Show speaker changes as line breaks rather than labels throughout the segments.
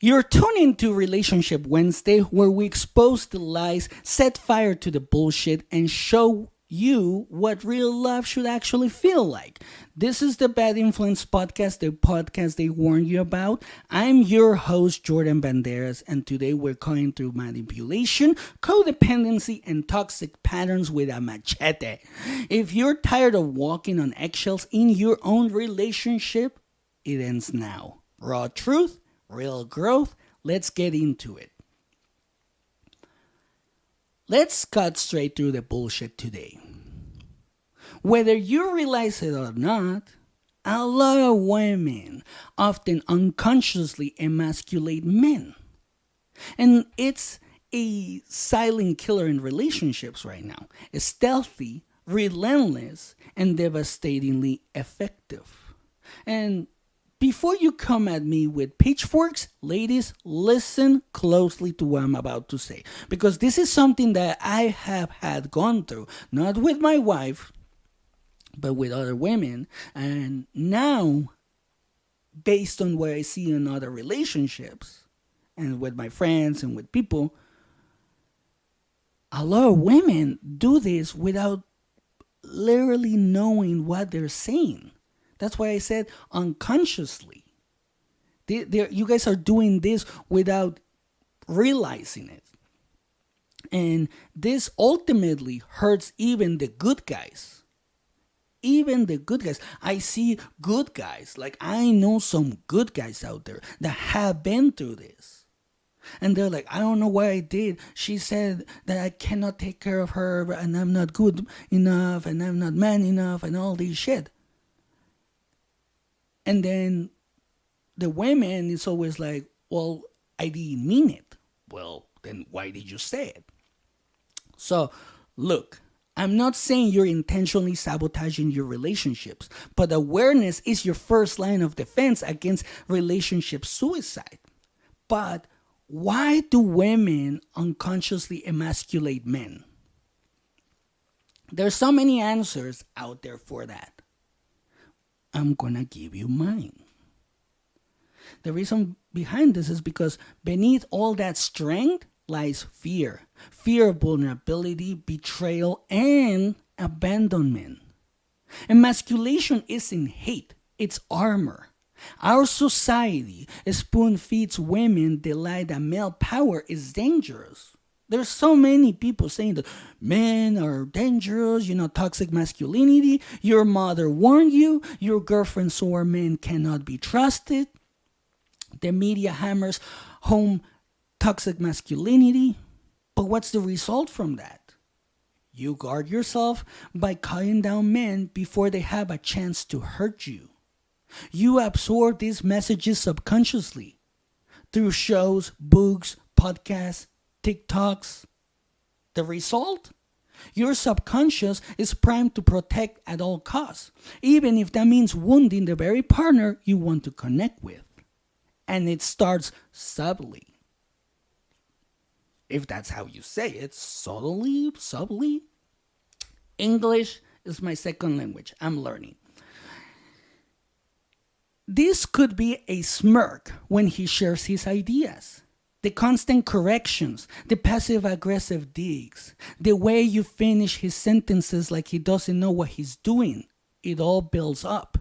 You're tuning to Relationship Wednesday, where we expose the lies, set fire to the bullshit, and show you what real love should actually feel like. This is the Bad Influence Podcast, the podcast they warned you about. I'm your host, Jordan Banderas, and today we're going through manipulation, codependency, and toxic patterns with a machete. If you're tired of walking on eggshells in your own relationship, it ends now. Raw truth, real growth. Let's get into it. Let's cut straight through the bullshit today. Whether you realize it or not, a lot of women often unconsciously emasculate men. And it's a silent killer in relationships right now. It's stealthy, relentless, and devastatingly effective. And before you come at me with pitchforks, ladies, listen closely to what I'm about to say. Because this is something that I have had gone through, not with my wife, but with other women. And now, based on what I see in other relationships, and with my friends and with people, a lot of women do this without literally knowing what they're saying. That's why I said unconsciously. You guys are doing this without realizing it. And this ultimately hurts even the good guys. Even the good guys. I see good guys. Like, I know some good guys out there that have been through this. And they're like, I don't know what I did. She said that I cannot take care of her and I'm not good enough and I'm not man enough and all this shit. And then the women is always like, well, I didn't mean it. Well, then why did you say it? So, look, I'm not saying you're intentionally sabotaging your relationships, but awareness is your first line of defense against relationship suicide. But why do women unconsciously emasculate men? There's so many answers out there for that. I'm gonna give you mine. The reason behind this is because beneath all that strength lies fear. Fear of vulnerability, betrayal, and abandonment. Emasculation isn't hate, it's armor. Our society spoon feeds women the lie that male power is dangerous. There's so many people saying that men are dangerous, toxic masculinity. Your mother warned you. Your girlfriend swore men cannot be trusted. The media hammers home toxic masculinity. But what's the result from that? You guard yourself by cutting down men before they have a chance to hurt you. You absorb these messages subconsciously through shows, books, podcasts, TikToks. The result? Your subconscious is primed to protect at all costs, even if that means wounding the very partner you want to connect with. And it starts subtly. If that's how you say it, subtly. English is my second language. I'm learning. This could be a smirk when he shares his ideas. The constant corrections, the passive-aggressive digs, the way you finish his sentences like he doesn't know what he's doing, it all builds up.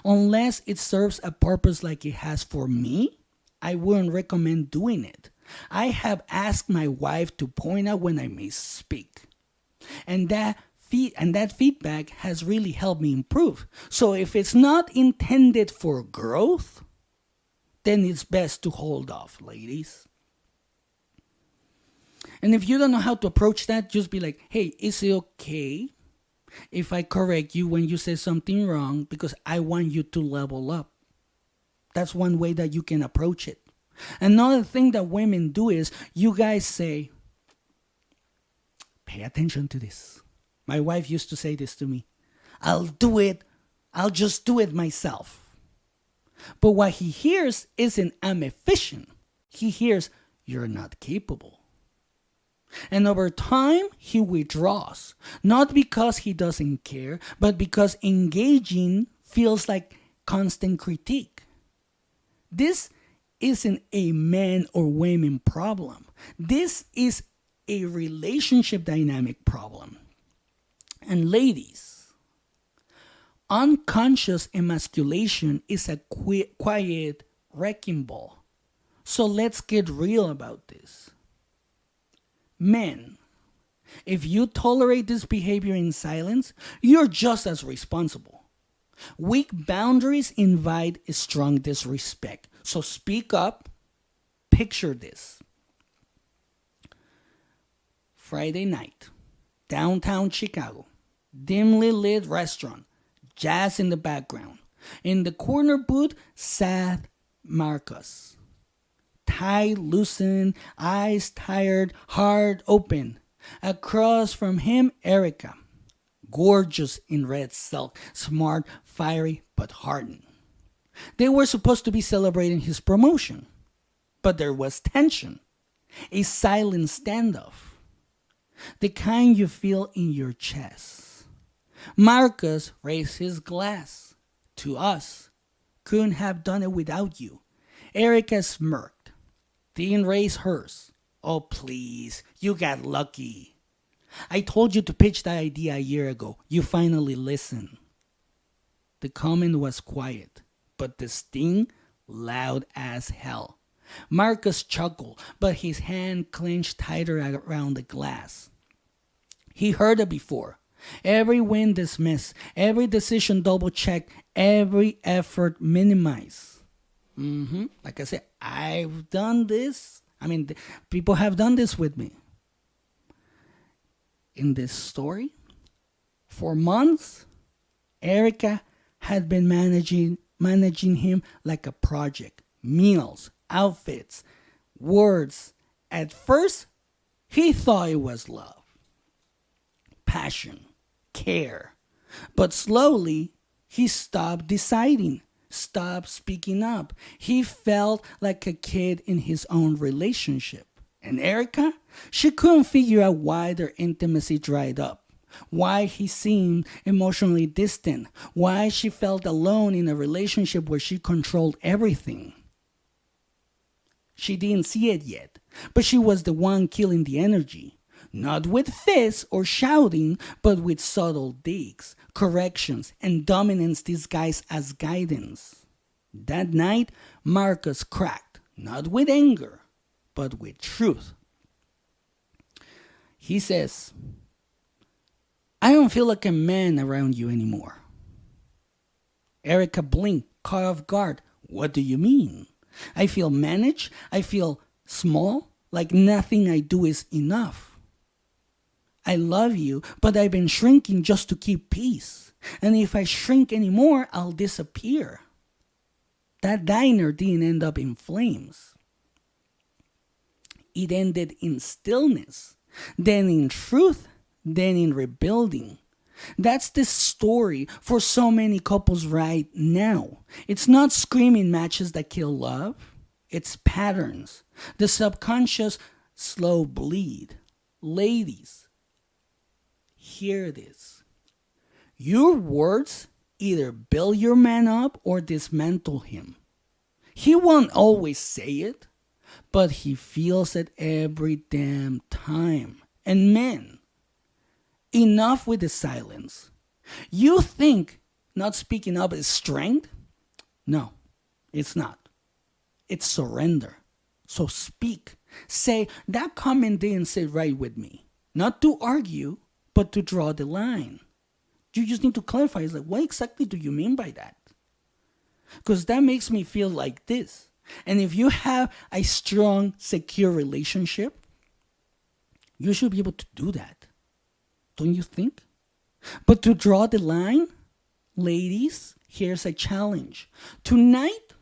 Unless it serves a purpose like it has for me, I wouldn't recommend doing it. I have asked my wife to point out when I misspeak. And that feedback has really helped me improve. So if it's not intended for growth, then it's best to hold off, ladies. And if you don't know how to approach that, just be like, hey, is it okay if I correct you when you say something wrong because I want you to level up? That's one way that you can approach it. Another thing that women do is you guys say, pay attention to this. My wife used to say this to me. I'll do it. I'll just do it myself. But what he hears isn't I'm efficient. He hears you're not capable. And over time, he withdraws. Not because he doesn't care, but because engaging feels like constant critique. This isn't a man or women problem. This is a relationship dynamic problem. And ladies, unconscious emasculation is a quiet wrecking ball. So let's get real about this. Men, if you tolerate this behavior in silence, you're just as responsible. Weak boundaries invite strong disrespect. So speak up. Picture this. Friday night, downtown Chicago, dimly lit restaurant, jazz in the background. In the corner booth sat Marcus. Tie loosened, eyes tired, heart open. Across from him, Erica. Gorgeous in red silk, smart, fiery, but hardened. They were supposed to be celebrating his promotion. But there was tension. A silent standoff. The kind you feel in your chest. Marcus raised his glass. To us. Couldn't have done it without you. Erica smirked. Dean raised hers. Oh, please. You got lucky. I told you to pitch that idea a year ago. You finally listened. The comment was quiet, but the sting loud as hell. Marcus chuckled, but his hand clenched tighter around the glass. He heard it before. Every win dismissed, every decision double-checked, every effort minimized. Like I said, I've done this. People have done this with me. In this story, for months, Erica had been managing him like a project. Meals, outfits, words. At first, he thought it was love, passion, care. But slowly, he stopped deciding, stopped speaking up. He felt like a kid in his own relationship. And Erica, she couldn't figure out why their intimacy dried up, why he seemed emotionally distant, why she felt alone in a relationship where she controlled everything. She didn't see it yet, but she was the one killing the energy. Not with fists or shouting, but with subtle digs, corrections, and dominance disguised as guidance. That night, Marcus cracked, not with anger, but with truth. He says, I don't feel like a man around you anymore. Erica blinked, caught off guard. What do you mean? I feel managed. I feel small, like nothing I do is enough. I love you, but I've been shrinking just to keep peace. And if I shrink anymore, I'll disappear. That diner didn't end up in flames. It ended in stillness, then in truth, then in rebuilding. That's the story for so many couples right now. It's not screaming matches that kill love. It's patterns. The subconscious slow bleed. Ladies, hear this. Your words either build your man up or dismantle him. He won't always say it, but he feels it every damn time. And men, enough with the silence. You think not speaking up is strength? No, it's not. It's surrender. So speak. Say, that comment didn't sit right with me. Not to argue, but to draw the line. You just need to clarify. It's like, what exactly do you mean by that? Because that makes me feel like this. And if you have a strong, secure relationship, you should be able to do that. Don't you think? But to draw the line, ladies, here's a challenge. Tonight,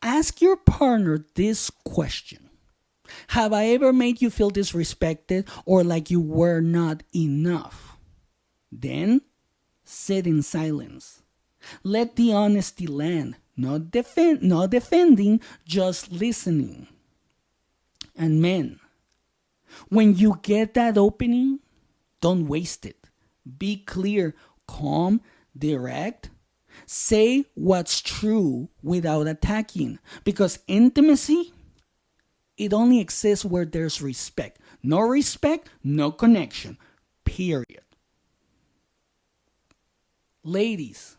ask your partner this question. Have I ever made you feel disrespected or like you were not enough? Then, sit in silence. Let the honesty land. Not defending, just listening. And men, when you get that opening, don't waste it. Be clear, calm, direct. Say what's true without attacking. Because intimacy, it only exists where there's respect. No respect, no connection. Period. Ladies,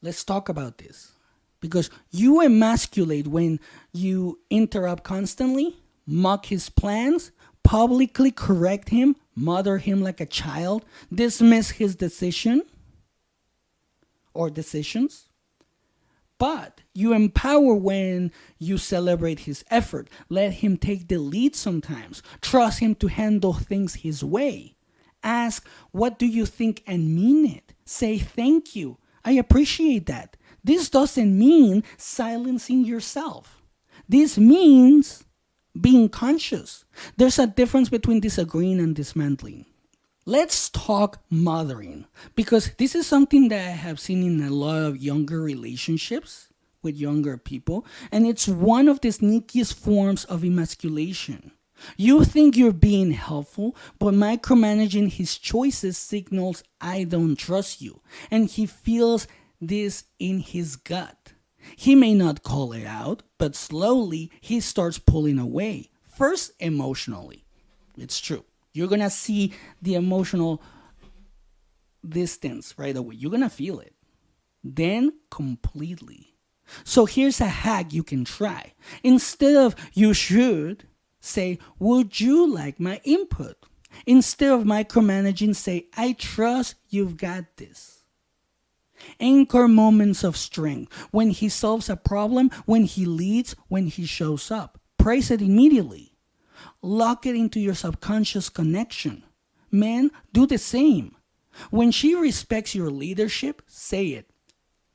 let's talk about this. Because you emasculate when you interrupt constantly, mock his plans, publicly correct him, mother him like a child, dismiss his decision or decisions. But you empower when you celebrate his effort. Let him take the lead sometimes. Trust him to handle things his way. Ask, what do you think, and mean it. Say thank you. I appreciate that. This doesn't mean silencing yourself. This means being conscious. There's a difference between disagreeing and dismantling. Let's talk mothering, because this is something that I have seen in a lot of younger relationships with younger people, and it's one of the sneakiest forms of emasculation. You think you're being helpful, but micromanaging his choices signals I don't trust you, and he feels this in his gut. He may not call it out, but slowly he starts pulling away. First, emotionally. It's true. You're going to see the emotional distance right away. You're going to feel it. Then, completely. So here's a hack you can try. Instead of you should, say, would you like my input? Instead of micromanaging, say, I trust you've got this. Anchor moments of strength. When he solves a problem, when he leads, when he shows up. Praise it immediately. Lock it into your subconscious connection. Men, do the same. When she respects your leadership, say it.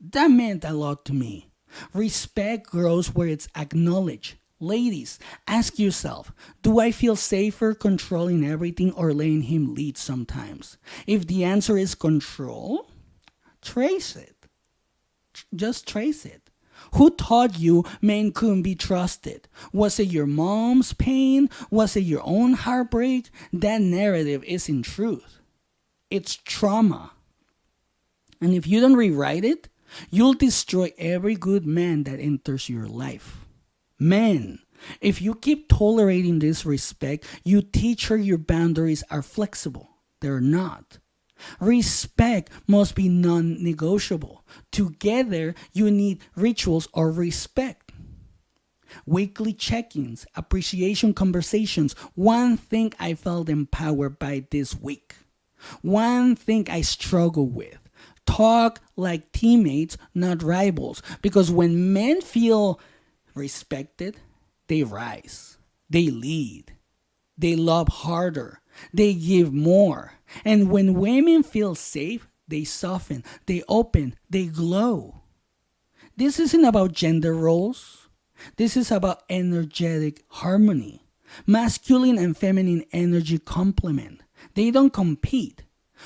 That meant a lot to me. Respect grows where it's acknowledged. Ladies, ask yourself, do I feel safer controlling everything or letting him lead sometimes? If the answer is control, trace it. Just trace it. Who taught you men couldn't be trusted? Was it your mom's pain? Was it your own heartbreak? That narrative isn't truth. It's trauma. And if you don't rewrite it, you'll destroy every good man that enters your life. Men, if you keep tolerating disrespect, you teach her your boundaries are flexible. They're not. Respect must be non-negotiable. Together, you need rituals or respect. Weekly check-ins, appreciation conversations. One thing I felt empowered by this week. One thing I struggle with. Talk like teammates, not rivals. Because when men feel respected, they rise. They lead. They love harder. They give more. And when women feel safe, they soften, they open, they glow. This isn't about gender roles. This is about energetic harmony. Masculine and feminine energy complement. They don't compete.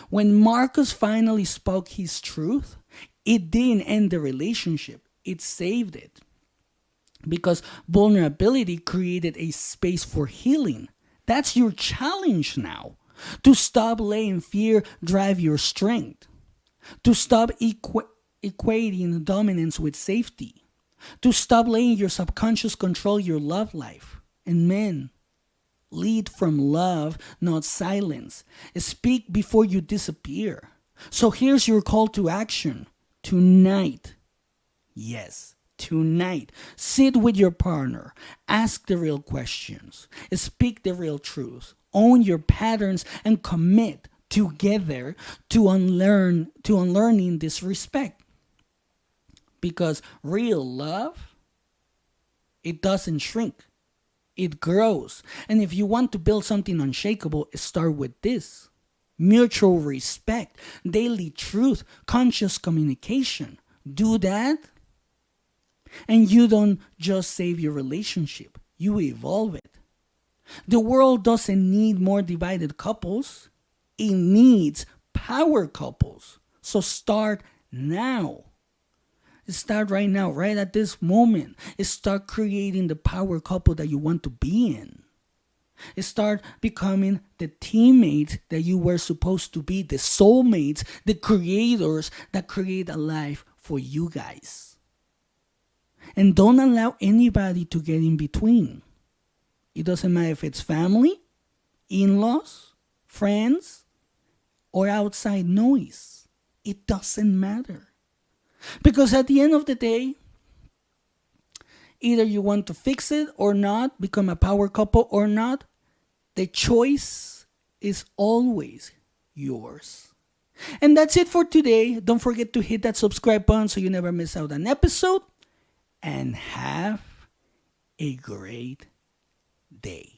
When Marcus finally spoke his truth, it didn't end the relationship. It saved it. Because vulnerability created a space for healing. That's your challenge now. To stop letting fear drive your strength. To stop equating dominance with safety. To stop letting your subconscious control your love life. And men, lead from love, not silence. Speak before you disappear. So here's your call to action. Tonight. Yes. Tonight, sit with your partner, ask the real questions, speak the real truth, own your patterns, and commit together to unlearning disrespect. Because real love, it doesn't shrink, it grows. And if you want to build something unshakable, start with this: mutual respect, daily truth, conscious communication. Do that. And you don't just save your relationship, you evolve it. The world doesn't need more divided couples. It needs power couples. So start now. Start right now, right at this moment. Start creating the power couple that you want to be in. Start becoming the teammates that you were supposed to be, the soulmates, the creators that create a life for you guys. And don't allow anybody to get in between. It doesn't matter if it's family, in-laws, friends, or outside noise. It doesn't matter. Because at the end of the day, either you want to fix it or not, become a power couple or not, the choice is always yours. And that's it for today. Don't forget to hit that subscribe button so you never miss out an episode. And have a great day.